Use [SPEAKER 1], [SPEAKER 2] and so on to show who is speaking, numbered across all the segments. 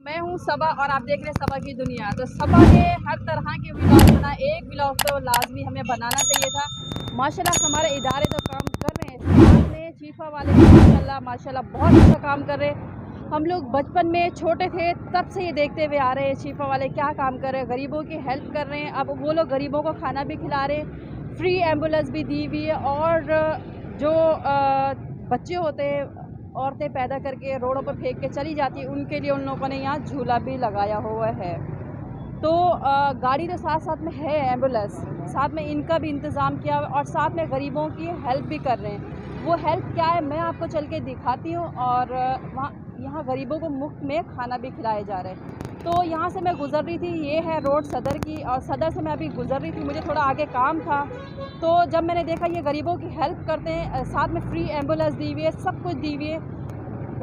[SPEAKER 1] मैं हूँ सबा और आप देख रहे हैं सबा की दुनिया। तो सबा के हर तरह के व्लॉग बना, एक व्लॉग तो लाजमी हमें बनाना चाहिए था। माशाल्लाह हमारे इदारे तो काम कर रहे हैं, साथ में चीफा वाले माशाल्लाह माशाल्लाह बहुत अच्छा काम कर रहे हैं। हम लोग बचपन में छोटे थे तब से ये देखते हुए आ रहे हैं चीफा वाले क्या काम कर रहे हैं, गरीबों की हेल्प कर रहे हैं। अब वो लोग गरीबों को खाना भी खिला रहे हैं, फ्री एम्बुलेंस भी दी हुई है। और जो बच्चे होते हैं, औरतें पैदा करके रोडों पर फेंक के चली जाती हैं, उनके लिए उन लोगों ने यहाँ झूला भी लगाया हुआ है। तो गाड़ी तो साथ साथ में है, एम्बुलेंस साथ में, इनका भी इंतज़ाम किया और साथ में गरीबों की हेल्प भी कर रहे हैं। वो हेल्प क्या है मैं आपको चल के दिखाती हूँ। और वहाँ यहाँ गरीबों को मुफ्त में खाना भी खिलाए जा रहे हैं। तो यहाँ से मैं गुज़र रही थी, ये है रोड सदर की, और सदर से मैं अभी गुज़र रही थी, मुझे थोड़ा आगे काम था। तो जब मैंने देखा ये गरीबों की हेल्प करते हैं, साथ में फ्री एम्बुलेंस दी हुई है, सब कुछ दी हुई है।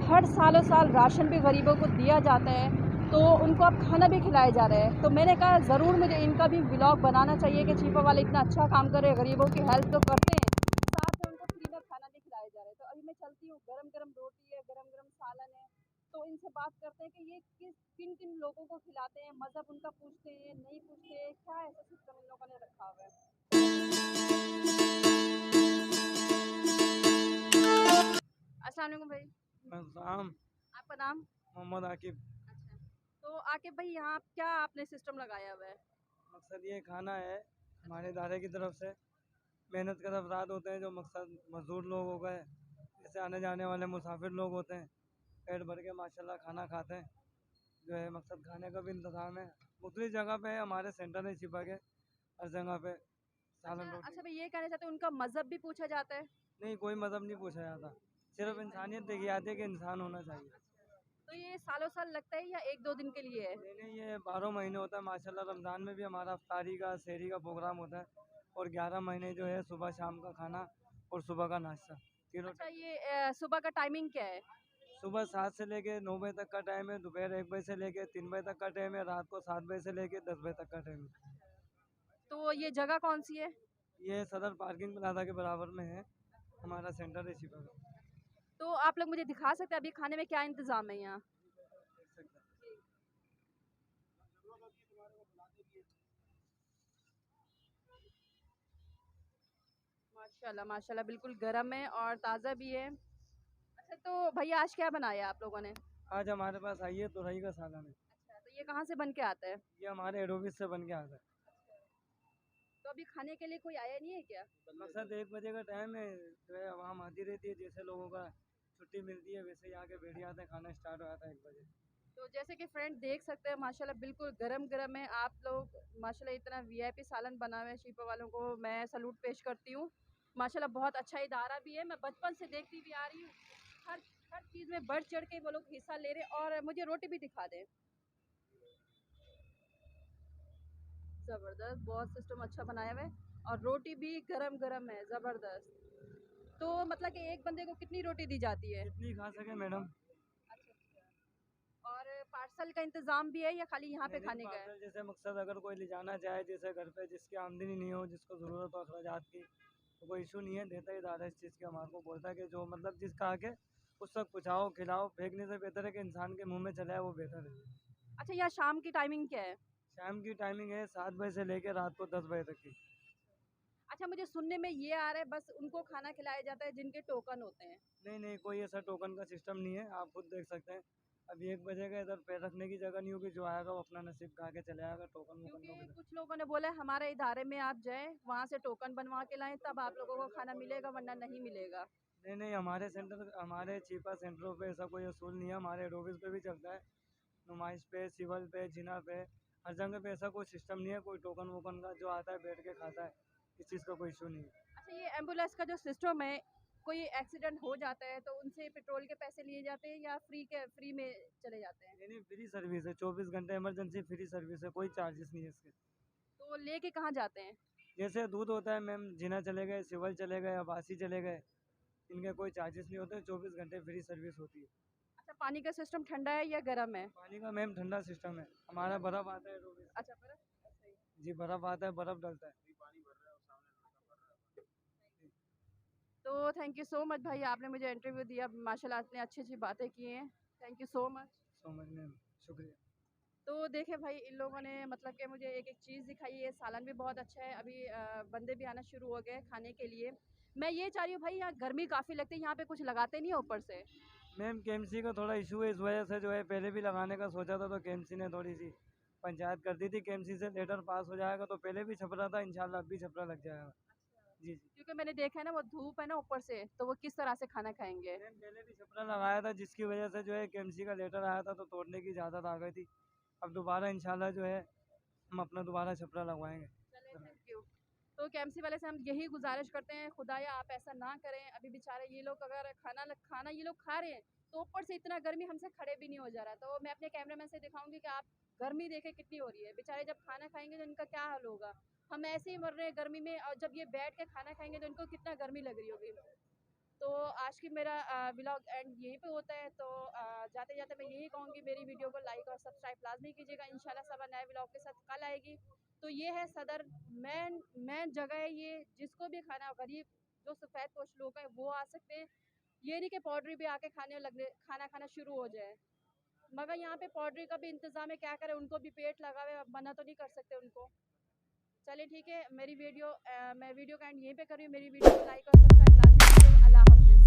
[SPEAKER 1] हर सालों साल राशन भी गरीबों को दिया जाता है, तो उनको अब खाना भी खिलाए जा रहे हैं। तो मैंने कहा ज़रूर मुझे इनका भी व्लॉग बनाना चाहिए कि चीफा वाले इतना अच्छा काम कर रहे हैं, गरीबों की हेल्प तो करते हैं, साथ में उनको फ्री में खाना भी खिलाया जा रहा है। तो अभी मैं चलती हूँ, गरम गरम रोटी है, गरम गरम सालन है। तो इनसे बात करते हैं कि ये किन किन लोगों को खिलाते हैं, मज़हब उनका पूछते हैं, नहीं पूछते, क्या ऐसा सिस्टम इन लोगों ने रखा हुआ है। अस्सलाम वालेकुम भाई।
[SPEAKER 2] नाम
[SPEAKER 1] आपका नाम?
[SPEAKER 2] मोहम्मद आकिब।
[SPEAKER 1] अच्छा, तो आकिब भाई यहाँ क्या आपने सिस्टम लगाया हुआ है?
[SPEAKER 2] मकसद ये खाना है हमारे इदारे की तरफ से। मेहनत कर अफराद होते हैं, जो मकसद मजदूर लोग हो गए, जैसे आने जाने वाले मुसाफिर लोग होते हैं, पेट भर के माशाल्लाह खाना खाते हैं। जो है मकसद खाने का भी इंतज़ाम है, मुख्तलिफ जगह पे है, हमारे सेंटर है शिपा के, हर जगह पे
[SPEAKER 1] अच्छा
[SPEAKER 2] सालन रोटी।
[SPEAKER 1] अच्छा भाई, ये कहना चाहते हैं उनका मज़हब भी पूछा जाता है?
[SPEAKER 2] नहीं, कोई मज़हब नहीं पूछा जाता, सिर्फ इंसानियत देखी जाती है कि इंसान होना चाहिए।
[SPEAKER 1] तो ये सालों साल लगता है या एक दो दिन के लिए है?
[SPEAKER 2] नहीं नहीं, ये 12 महीने होता है माशाल्लाह। रमज़ान में भी हमारा अफ्तारी का सहरी का प्रोग्राम होता है, और 11 महीने जो है सुबह शाम का खाना और सुबह का नाश्ता तीनों
[SPEAKER 1] अच्छा,
[SPEAKER 2] टाइम।
[SPEAKER 1] ये सुबह का टाइमिंग क्या है?
[SPEAKER 2] सुबह 7 से लेके 9 बजे तक का टाइम है, दोपहर 1 बजे से लेके 3 बजे तक का टाइम है, रात को 7 बजे से लेके 10 बजे तक का टाइम है।
[SPEAKER 1] तो ये जगह कौन सी है?
[SPEAKER 2] ये सदर पार्किंग प्लाजा के बराबर में है, हमारा सेंटर है शिपा का।
[SPEAKER 1] तो आप लोग मुझे दिखा सकते हैं अभी खाने में क्या इंतज़ाम है यहाँ?
[SPEAKER 2] देख सकते हैं।
[SPEAKER 1] माशाल्लाह माशाल्लाह, बिल्कुल गर्म है और ताज़ा भी है। अच्छा, तो भैया आज क्या बनाया आप लोगों ने?
[SPEAKER 2] आज हमारे पास आई है तुरई का सालन है।
[SPEAKER 1] अच्छा, तो ये कहाँ से बन के आता है?
[SPEAKER 2] ये हमारे हेड ऑफिस से बन के आता है।
[SPEAKER 1] तो अभी खाने के लिए कोई आया नहीं है क्या?
[SPEAKER 2] मकसद 1 बजे का टाइम है, जो है आवाम आती रहती है, जैसे लोगों का छुट्टी मिलती है वैसे ही आके बैठ जाते हैं, खाना स्टार्ट हो जाता है 1 बजे।
[SPEAKER 1] तो जैसे कि फ्रेंड देख सकते हैं माशाल्लाह बिल्कुल गरम गरम है। आप लोग माशाल्लाह इतना वीआईपी सालन बना हुआ है, शीपा वालों को मैं सलूट पेश करती हूँ। माशाल्लाह बहुत अच्छा इदारा भी है, मैं बचपन से देखती भी आ रही हूँ। हर हर चीज़ में बढ़ चढ़ के वो लोग हिस्सा ले रहे हैं। और मुझे रोटी भी दिखा दें। ज़बरदस्त, बहुत सिस्टम अच्छा बनाया हुआ है। और रोटी भी गरम गरम है, ज़बरदस्त। तो मतलब कि एक बंदे को कितनी रोटी दी जाती है?
[SPEAKER 2] जितनी खा सके मैडम।
[SPEAKER 1] अच्छा अच्छा। और पार्सल का इंतज़ाम भी है या खाली यहाँ पे
[SPEAKER 2] नहीं नहीं,
[SPEAKER 1] खाने का है?
[SPEAKER 2] पार्सल जैसे मकसद अगर कोई ले जाना चाहे, जैसे घर पे जिसकी आमदनी नहीं हो, जिसको ज़रूरत हो अखराजात की, तो कोई इशू नहीं है, देता ही इदारा इस चीज़ की। हमारे को बोलता है कि जो मतलब जिसका आके उस तक पहुँचाओ, खिलाओ, फेंकने से बेहतर है कि इंसान के मुंह में चले आए, वो बेहतर है।
[SPEAKER 1] अच्छा, यहाँ शाम की टाइमिंग क्या है?
[SPEAKER 2] शाम की टाइमिंग है 7 बजे से लेकर रात को 10 बजे तक की।
[SPEAKER 1] अच्छा, मुझे सुनने में ये आ रहा है बस उनको खाना खिलाया जाता है जिनके टोकन होते हैं।
[SPEAKER 2] नहीं नहीं, कोई ऐसा टोकन का सिस्टम नहीं है, आप खुद देख सकते हैं। अभी 1 बजे का इधर पैर रखने की जगह नहीं होगी, जो आएगा वो अपना नसीब खा के चले आएगा, टोकन वोकन
[SPEAKER 1] क्योंकि
[SPEAKER 2] का।
[SPEAKER 1] कुछ लोगों ने बोला है हमारे इदारे में आप जाएं, वहाँ से टोकन बनवा के लाएं, तब आप लोगों को खाना मिलेगा, वरना नहीं मिलेगा।
[SPEAKER 2] नहीं नहीं, हमारे सेंटर, हमारे चीपा सेंटरों पे ऐसा कोई असूल नहीं है, हमारे हेड ऑफिस पे भी चलता है, नुमाइश पे, सिवल पे, जिना पे, हर जगह पे ऐसा कोई सिस्टम नहीं है, कोई टोकन वोकन का। जो आता है बैठ के खाता है, इस चीज़ का कोई इशू नहीं है।
[SPEAKER 1] अच्छा, ये एम्बुलेंस का जो सिस्टम है, कोई एक्सीडेंट हो जाता है तो उनसे पेट्रोल के पैसे लिए जाते हैं या फ्री में चले जाते हैं?
[SPEAKER 2] नहीं नहीं, फ्री सर्विस है, 24 घंटे इमरजेंसी फ्री सर्विस है, कोई चार्जेस नहीं है इसके।
[SPEAKER 1] तो लेके कहाँ जाते हैं?
[SPEAKER 2] जैसे दूध होता है मैम, जिना चले गए, सिवल चले गए, अबासी चले गए, इनके कोई चार्जेस नहीं होते, 24 घंटे फ्री सर्विस होती है।
[SPEAKER 1] अच्छा, पानी का सिस्टम ठंडा है या गर्म है?
[SPEAKER 2] पानी का मैम ठंडा सिस्टम है, हमारा बर्फ़ आता है हेड ऑफिस से।
[SPEAKER 1] अच्छा, बर्फ। सही।
[SPEAKER 2] जी, बर्फ़ आता है, बर्फ़ डलता है।
[SPEAKER 1] तो थैंक यू सो मच भाई, आपने मुझे इंटरव्यू दिया, माशाल्लाह आपने अच्छी अच्छी बातें की हैं। Thank you so much.
[SPEAKER 2] समझ में शुक्रिया।
[SPEAKER 1] तो देखे भाई इन लोगों ने मतलब कि मुझे एक एक चीज़ दिखाई है, सालन भी बहुत अच्छा है। अभी बंदे भी आना शुरू हो गए खाने के लिए। मैं ये चाह रही हूँ भाई, यहाँ गर्मी काफ़ी लगती है, यहाँ पे कुछ लगाते नहीं है ऊपर से?
[SPEAKER 2] मैम केएमसी का थोड़ा इशू है, इस वजह से जो है पहले भी लगाने का सोचा था, तो केएमसी ने थोड़ी सी पंचायत कर दी थी। केएमसी से लेटर पास हो जाएगा तो पहले भी छपरा था, इंशाल्लाह अब भी छपरा लग जाएगा। जी जी।
[SPEAKER 1] क्योंकि मैंने देखा है ना, वो धूप है ना ऊपर से, तो वो किस तरह से खाना खाएंगे।
[SPEAKER 2] मैम पहले भी छपरा लगाया था, जिसकी वजह से जो है केएमसी का लेटर आया था तो तोड़ने की इजाज़त आ गई थी। अब दोबारा इंशाल्लाह जो है हम अपना दोबारा छपरा लगवाएंगे।
[SPEAKER 1] चले, थैंक यू। तो केएमसी वाले से हम यही गुजारिश करते हैं, खुदाया आप ऐसा ना करें। अभी बेचारे ये लोग अगर खाना ये लोग खा रहे हैं, तो ऊपर से इतना गर्मी हमसे खड़े भी नहीं हो जा रहा। तो मैं अपने कैमरामैन से दिखाऊंगी कि आप गर्मी देखें कितनी हो रही है। बेचारे जब खाना खाएंगे तो इनका क्या हाल होगा। हम ऐसे ही मर रहे हैं गर्मी में, और जब ये बैठ के खाना खाएंगे तो इनको कितना गर्मी लग रही होगी। तो आज की मेरा व्लॉग एंड यहीं पे होता है। तो जाते जाते मैं यही कहूँगी, मेरी वीडियो को लाइक और सब्सक्राइब लाजमी कीजिएगा। इंशाल्लाह सब नए व्लॉग के साथ कल आएगी। तो ये है सदर मेन जगह है ये, जिसको भी खाना गरीब जो सफ़ेद पोश लोग हैं वो आ सकते हैं। ये नहीं कि पॉडरी भी आके खाना खाना शुरू हो जाए, मगर यहाँ पे पॉडरी का भी इंतज़ाम है। क्या करें, उनको भी पेट लगा हुआ है, मना तो नहीं कर सकते उनको। चलिए ठीक है, मैं वीडियो का एंड यहीं पे कर रही हूँ। मेरी वीडियो को लाइक और सब्सक्राइब लाजमी कीजिएगा। अल्लाह हाफ़िज़।